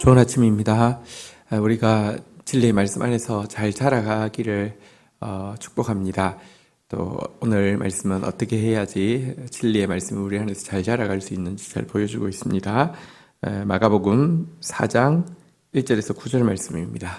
좋은 아침입니다. 우리가 진리의 말씀 안에서 잘 자라가기를 축복합니다. 또 오늘 말씀은 어떻게 해야지 진리의 말씀을 우리 안에서 잘 자라갈 수 있는지 잘 보여주고 있습니다. 마가복음 4장 1절에서 9절 말씀입니다.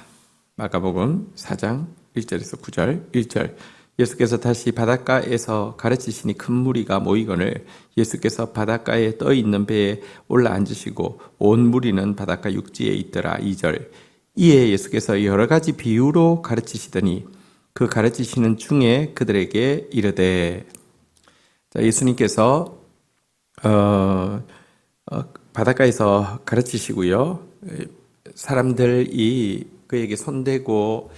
마가복음 4장 1절에서 9절 1절 예수께서 다시 바닷가에서 가르치시니 큰 무리가 모이거늘 예수께서 바닷가에 떠 있는 배에 올라 앉으시고 온 무리는 바닷가 육지에 있더라. 2절 이에 예수께서 여러 가지 비유로 가르치시더니 그 가르치시는 중에 그들에게 이르되. 예수님께서 바닷가에서 가르치시고요. 사람들이 그에게 손대고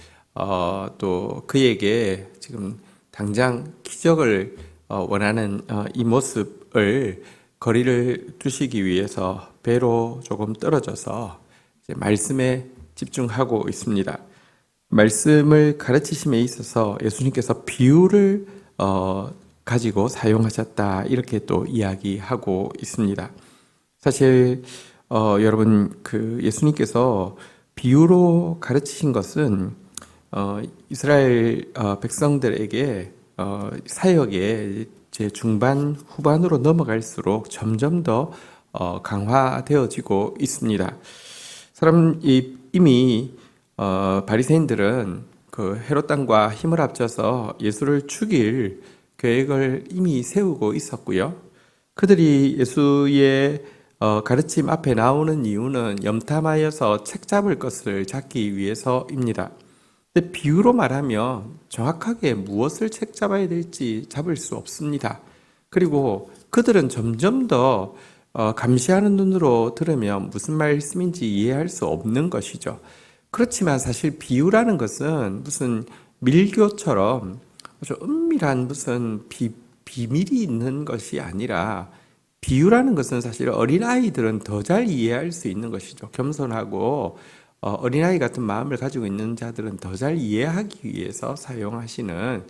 또 그에게 지금 당장 기적을 원하는 이 모습을 거리를 두시기 위해서 배로 조금 떨어져서 이제 말씀에 집중하고 있습니다. 말씀을 가르치심에 있어서 예수님께서 비유를 가지고 사용하셨다, 이렇게 또 이야기하고 있습니다. 사실 여러분, 예수님께서 비유로 가르치신 것은 이스라엘 백성들에게 사역의 제 중반 후반으로 넘어갈수록 점점 더 강화되어지고 있습니다. 이미 바리새인들은 그 헤롯 왕과 힘을 합쳐서 예수를 죽일 계획을 이미 세우고 있었고요. 그들이 예수의 가르침 앞에 나오는 이유는 염탐하여서 책 잡을 것을 잡기 위해서입니다. 근데 비유로 말하면 정확하게 무엇을 책 잡아야 될지 잡을 수 없습니다. 그리고 그들은 점점 더 감시하는 눈으로 들으면 무슨 말씀인지 이해할 수 없는 것이죠. 그렇지만 사실 비유라는 것은 무슨 밀교처럼 아주 은밀한 무슨 비밀이 있는 것이 아니라, 비유라는 것은 사실 어린아이들은 더 잘 이해할 수 있는 것이죠. 겸손하고 어린아이 같은 마음을 가지고 있는 자들은 더 잘 이해하기 위해서 사용하시는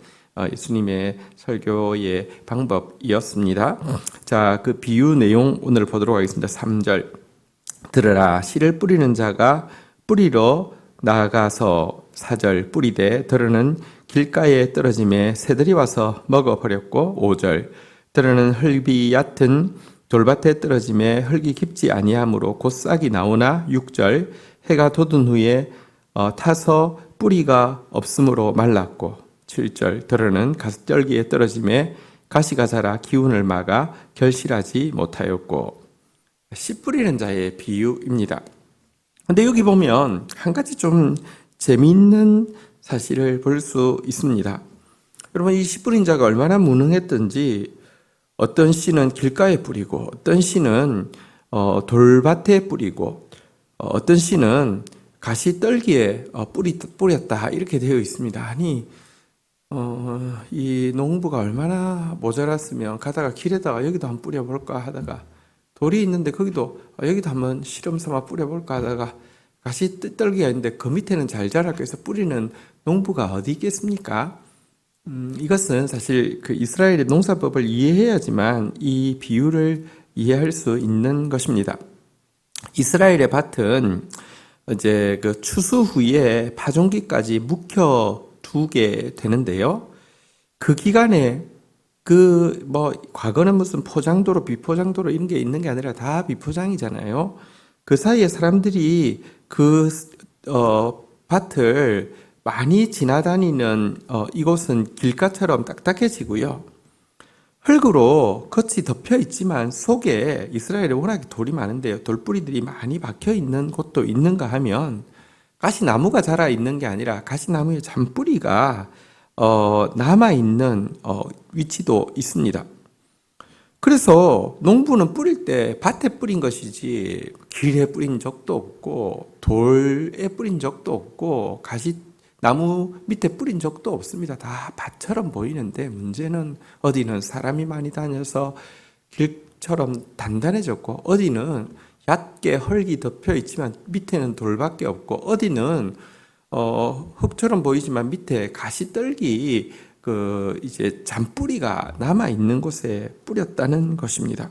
예수님의 설교의 방법이었습니다. 자, 그 비유 내용 오늘 보도록 하겠습니다. 3절 들으라. 씨를 뿌리는 자가 뿌리러 나가서 4절 뿌리되 들으는 길가에 떨어짐에 새들이 와서 먹어버렸고 5절 들으는 흙이 얕은 돌밭에 떨어짐에 흙이 깊지 아니하므로 곧 싹이 나오나 6절 해가 돋은 후에 타서 뿌리가 없으므로 말랐고 7절 들으는 가시떨기에 떨어짐에 가시가 자라 기운을 막아 결실하지 못하였고. 씨 뿌리는 자의 비유입니다. 근데 여기 보면 한 가지 좀 재미있는 사실을 볼 수 있습니다. 여러분, 이 씨 뿌린 자가 얼마나 무능했던지, 어떤 씨는 길가에 뿌리고 어떤 씨는 돌밭에 뿌리고 어떤 씨는 가시떨기에 뿌렸다, 이렇게 되어 있습니다. 아니, 이 농부가 얼마나 모자랐으면 가다가 길에다가 여기도 한번 뿌려볼까 하다가, 돌이 있는데 거기도 여기도 한번 실험 삼아 뿌려볼까 하다가 가시떨기가 있는데 그 밑에는 잘 자랄까 해서 뿌리는 농부가 어디 있겠습니까? 이것은 사실 그 이스라엘의 농사법을 이해해야지만 이 비유를 이해할 수 있는 것입니다. 이스라엘의 밭은 이제 그 추수 후에 파종기까지 묵혀두게 되는데요. 그 기간에 과거는 무슨 포장도로, 비포장도로 이런 게 있는 게 아니라 다 비포장이잖아요. 그 사이에 사람들이 밭을 많이 지나다니는 이곳은 길가처럼 딱딱해지고요. 흙으로 겉이 덮여 있지만 속에, 이스라엘에 워낙에 돌이 많은데요, 돌뿌리들이 많이 박혀 있는 곳도 있는가 하면 가시나무가 자라 있는 게 아니라 가시나무의 잔뿌리가 남아 있는 위치도 있습니다. 그래서 농부는 뿌릴 때 밭에 뿌린 것이지 길에 뿌린 적도 없고 돌에 뿌린 적도 없고 가시나무 밑에 뿌린 적도 없습니다. 다 밭처럼 보이는데, 문제는 어디는 사람이 많이 다녀서 길처럼 단단해졌고, 어디는 얕게 흙이 덮여 있지만 밑에는 돌밖에 없고, 어디는 흙처럼 보이지만 밑에 가시떨기 이제 잔뿌리가 남아 있는 곳에 뿌렸다는 것입니다.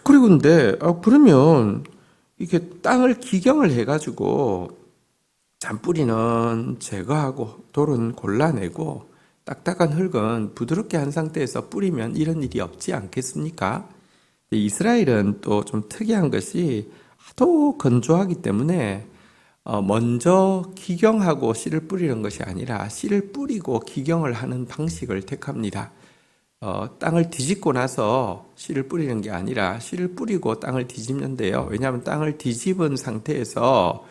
그리고 근데 그러면 이게 땅을 기경을 해가지고 잔뿌리는 제거하고 돌은 골라내고 딱딱한 흙은 부드럽게 한 상태에서 뿌리면 이런 일이 없지 않겠습니까? 이스라엘은 또 좀 특이한 것이 하도 건조하기 때문에 먼저 기경하고 씨를 뿌리는 것이 아니라 씨를 뿌리고 기경을 하는 방식을 택합니다. 땅을 뒤집고 나서 씨를 뿌리는 게 아니라 씨를 뿌리고 땅을 뒤집는데요. 왜냐하면 땅을 뒤집은 상태에서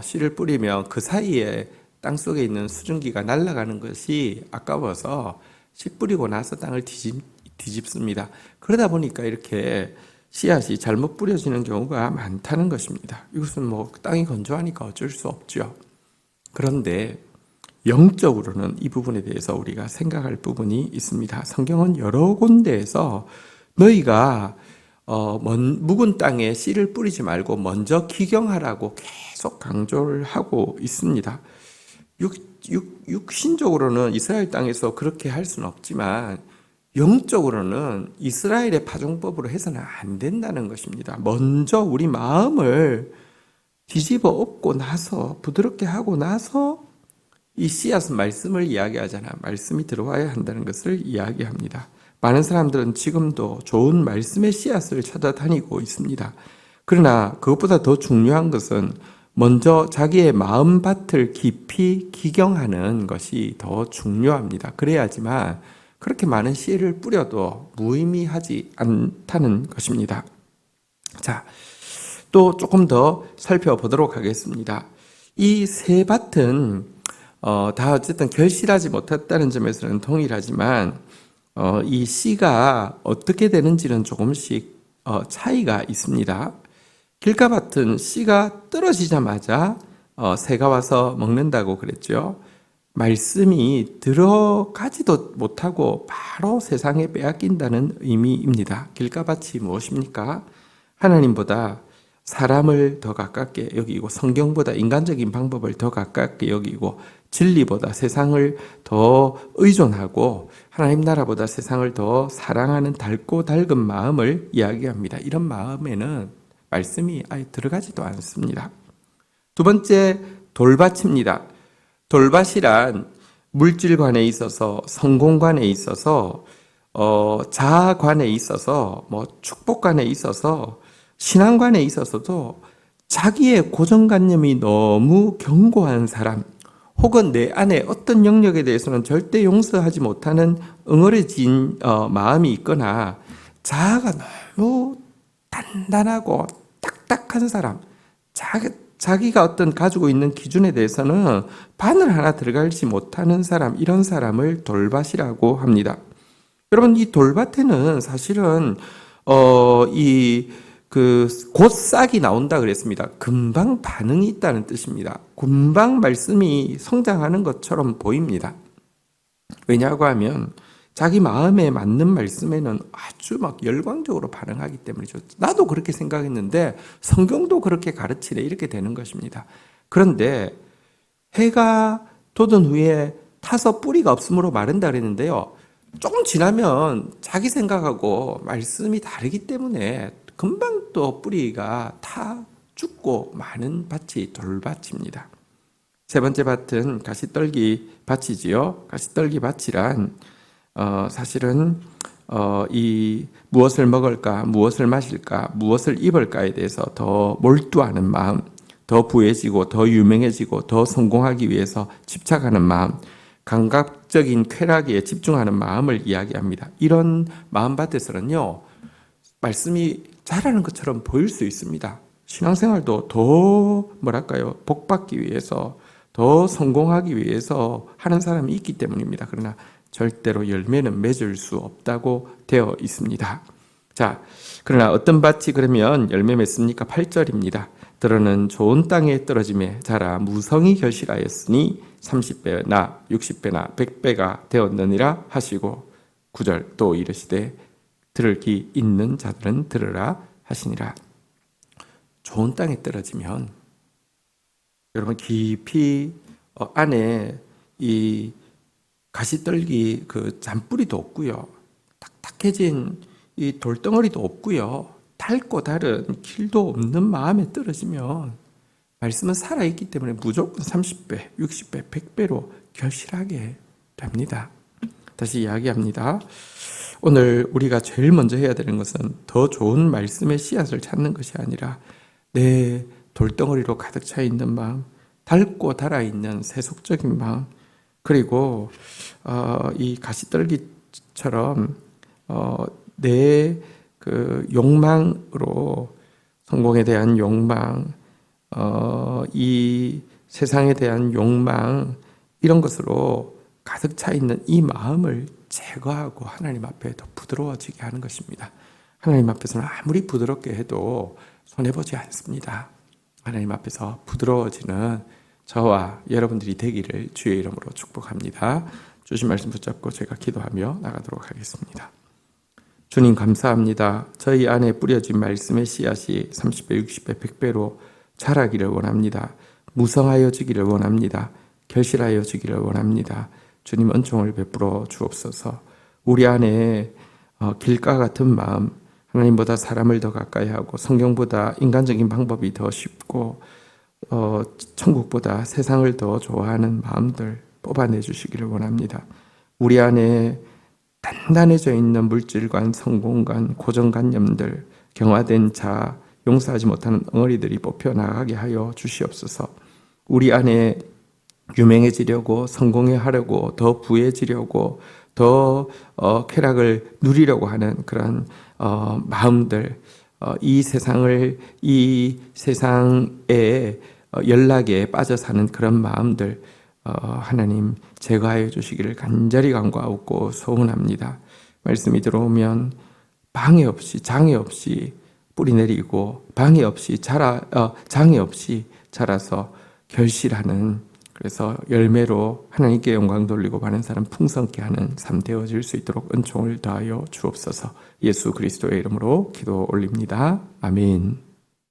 씨를 뿌리면 그 사이에 땅 속에 있는 수증기가 날아가는 것이 아까워서 씨 뿌리고 나서 땅을 뒤집습니다. 그러다 보니까 이렇게 씨앗이 잘못 뿌려지는 경우가 많다는 것입니다. 이것은 뭐 땅이 건조하니까 어쩔 수 없죠. 그런데 영적으로는 이 부분에 대해서 우리가 생각할 부분이 있습니다. 성경은 여러 군데에서 너희가 묵은 땅에 씨를 뿌리지 말고 먼저 기경하라고 계속 강조를 하고 있습니다. 육신적으로는 이스라엘 땅에서 그렇게 할 수는 없지만 영적으로는 이스라엘의 파종법으로 해서는 안 된다는 것입니다. 먼저 우리 마음을 뒤집어 엎고 나서 부드럽게 하고 나서 이 씨앗은 말씀을 이야기하잖아. 말씀이 들어와야 한다는 것을 이야기합니다. 많은 사람들은 지금도 좋은 말씀의 씨앗을 찾아다니고 있습니다. 그러나 그것보다 더 중요한 것은 먼저 자기의 마음밭을 깊이 기경하는 것이 더 중요합니다. 그래야지만 그렇게 많은 씨를 뿌려도 무의미하지 않다는 것입니다. 자, 또 조금 더 살펴보도록 하겠습니다. 이 세 밭은 다 어쨌든 결실하지 못했다는 점에서는 동일하지만 이 씨가 어떻게 되는지는 조금씩 차이가 있습니다. 길가밭은 씨가 떨어지자마자 새가 와서 먹는다고 그랬죠. 말씀이 들어가지도 못하고 바로 세상에 빼앗긴다는 의미입니다. 길가밭이 무엇입니까? 하나님보다 사람을 더 가깝게 여기고 성경보다 인간적인 방법을 더 가깝게 여기고 진리보다 세상을 더 의존하고 하나님 나라보다 세상을 더 사랑하는 달고 달근 마음을 이야기합니다. 이런 마음에는 말씀이 아예 들어가지도 않습니다. 두 번째, 돌밭입니다. 돌밭이란 물질관에 있어서 성공관에 있어서 자아관에 있어서 축복관에 있어서 신앙관에 있어서도 자기의 고정관념이 너무 견고한 사람 혹은 내 안에 어떤 영역에 대해서는 절대 용서하지 못하는 응어려진 마음이 있거나 자아가 너무 단단하고 딱딱한 사람, 자기가 어떤 가지고 있는 기준에 대해서는 바늘 하나 들어가지 못하는 사람, 이런 사람을 돌밭이라고 합니다. 여러분, 이 돌밭에는 사실은 곧 싹이 나온다 그랬습니다. 금방 반응이 있다는 뜻입니다. 금방 말씀이 성장하는 것처럼 보입니다. 왜냐고 하면 자기 마음에 맞는 말씀에는 아주 막 열광적으로 반응하기 때문이죠. 나도 그렇게 생각했는데 성경도 그렇게 가르치네, 이렇게 되는 것입니다. 그런데 해가 돋은 후에 타서 뿌리가 없으므로 마른다 그랬는데요. 조금 지나면 자기 생각하고 말씀이 다르기 때문에 금방 또 뿌리가 타 죽고 마는 밭이 돌밭입니다. 세 번째 밭은 가시떨기 밭이지요. 가시떨기 밭이란 사실은 이 무엇을 먹을까, 무엇을 마실까, 무엇을 입을까에 대해서 더 몰두하는 마음, 더 부해지고 더 유명해지고 더 성공하기 위해서 집착하는 마음, 감각적인 쾌락에 집중하는 마음을 이야기합니다. 이런 마음밭에서는요, 말씀이 자라는 것처럼 보일 수 있습니다. 신앙생활도 더 복받기 위해서, 더 성공하기 위해서 하는 사람이 있기 때문입니다. 그러나 절대로 열매는 맺을 수 없다고 되어 있습니다. 자, 그러나 어떤 밭이 그러면 열매 맺습니까? 8절입니다. 들어는 좋은 땅에 떨어짐에 자라 무성히 결실하였으니 30배나 60배나 100배가 되었느니라 하시고 9절 또 이르시되 들을 귀 있는 자들은 들으라 하시니라. 좋은 땅에 떨어지면 여러분 깊이 안에 이 가시떨기 그 잔뿌리도 없고요, 딱딱해진 이 돌덩어리도 없고요, 닳고 다른 길도 없는 마음에 떨어지면 말씀은 살아있기 때문에 무조건 30배, 60배, 100배로 결실하게 됩니다. 다시 이야기합니다. 오늘 우리가 제일 먼저 해야 되는 것은 더 좋은 말씀의 씨앗을 찾는 것이 아니라 내 돌덩어리로 가득 차 있는 마음, 닳고 달아있는 세속적인 마음, 그리고 이 가시떨기처럼 내 그 욕망으로 성공에 대한 욕망, 이 세상에 대한 욕망, 이런 것으로 가득 차 있는 이 마음을 제거하고 하나님 앞에 더 부드러워지게 하는 것입니다. 하나님 앞에서는 아무리 부드럽게 해도 손해보지 않습니다. 하나님 앞에서 부드러워지는 저와 여러분들이 되기를 주의 이름으로 축복합니다. 주신 말씀 붙잡고 제가 기도하며 나가도록 하겠습니다. 주님 감사합니다. 저희 안에 뿌려진 말씀의 씨앗이 30배, 60배, 100배로 자라기를 원합니다. 무성하여지기를 원합니다. 결실하여지기를 원합니다. 주님 은총을 베풀어 주옵소서. 우리 안에 길가 같은 마음, 하나님보다 사람을 더 가까이 하고 성경보다 인간적인 방법이 더 쉽고 천국보다 세상을 더 좋아하는 마음들 뽑아내 주시기를 원합니다. 우리 안에 단단해져 있는 물질관, 성공관, 고정관념들, 경화된 자, 용서하지 못하는 엉어리들이 뽑혀나가게 하여 주시옵소서. 우리 안에 유명해지려고, 성공하려고, 더 부해지려고, 더 쾌락을 누리려고 하는 그런 마음들, 이 세상의 연락에 빠져 사는 그런 마음들, 하나님 제거하여 주시기를 간절히 간구하고 소원합니다. 말씀이 들어오면 방해 없이, 장애 없이 뿌리 내리고 방해 없이 장애 없이 자라서 결실하는, 그래서 열매로 하나님께 영광 돌리고 많은 사람 풍성케 하는 삶 되어질 수 있도록 은총을 더하여 주옵소서. 예수 그리스도의 이름으로 기도 올립니다. 아멘.